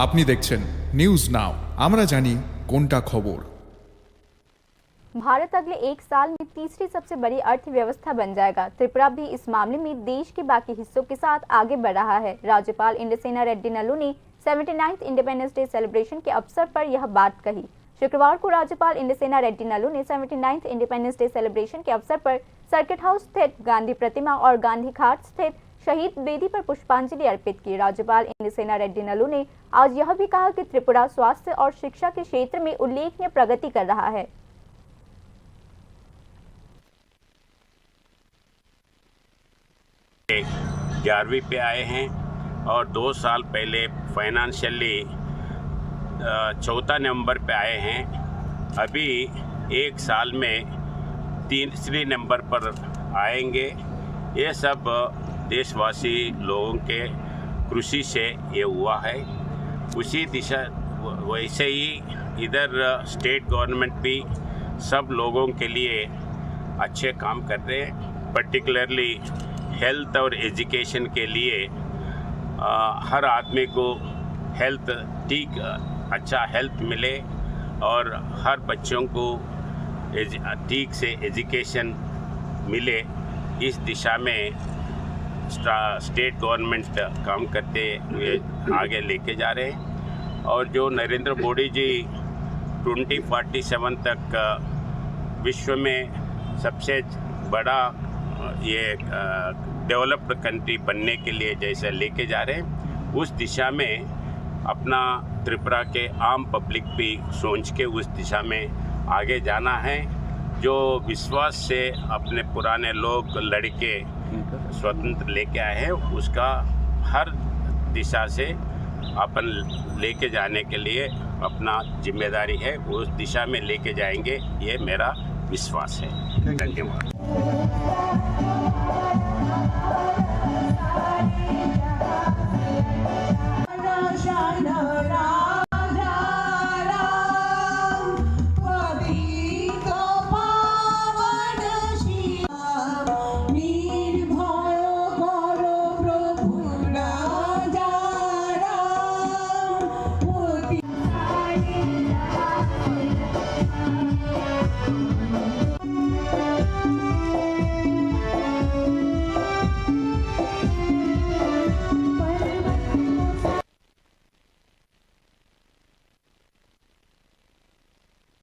আপনি দেখছেন news now, আমরা জানি কোনটা খবর। भारत अगले एक साल में तीसरी सबसे बड़ी अर्थव्यवस्था बन जाएगा। त्रिपुरा भी इस मामले में देश के बाकी हिस्सों के साथ आगे बढ़ रहा है। राज्यपाल इंद्रसेना रेड्डी नल्लू ने 79th इंडिपेंडेंस डे सेलिब्रेशन के अवसर पर यह बात कही। शुक्रवार को राज्यपाल इंद्रसेना रेड्डी नल्लू ने 79th इंडिपेंडेंस डे सेलिब्रेशन के अवसर पर सर्किट हाउस स्थित गांधी प्रतिमा और गांधी घाट स्थित शहीद बेदी पर पुष्पांजलि अर्पित की। राज्यपाल इंद्रसेना रेड्डी नल्लू ने आज यह भी कहा कि त्रिपुरा स्वास्थ्य और शिक्षा के क्षेत्र में उल्लेखनीय प्रगति कर रहा है। 11वीं पे आए हैं और 2 साल पहले फाइनेंशियली 14 नंबर पे आए हैं। अभी एक साल में तीसरे नंबर पर आएंगे। ये सब देशवासी लोगों के कृषि से ये हुआ है। उसी दिशा वैसे ही इधर स्टेट गवर्नमेंट भी सब लोगों के लिए अच्छे काम कर रहे हैं। पर्टिकुलरली हेल्थ और एजुकेशन के लिए हर आदमी को हेल्थ अच्छा हेल्थ मिले और हर बच्चों को ठीक से एजुकेशन मिले, इस दिशा में स्टेट गवर्नमेंट काम करते हुए आगे लेके जा रहे हैं। और जो नरेंद्र मोदी जी 2047 तक विश्व में सबसे बड़ा ये डेवलप्ड कंट्री बनने के लिए जैसे लेके जा रहे हैं, उस दिशा में अपना त्रिपुरा के आम पब्लिक भी सोच के उस दिशा में आगे जाना है। जो विश्वास से अपने पुराने लोग लड़के स्वतंत्र लेके आए हैं, उसका हर दिशा से अपन लेके जाने के लिए अपना जिम्मेदारी है, उस दिशा में लेके जाएंगे, ये मेरा विश्वास है। धन्यवाद।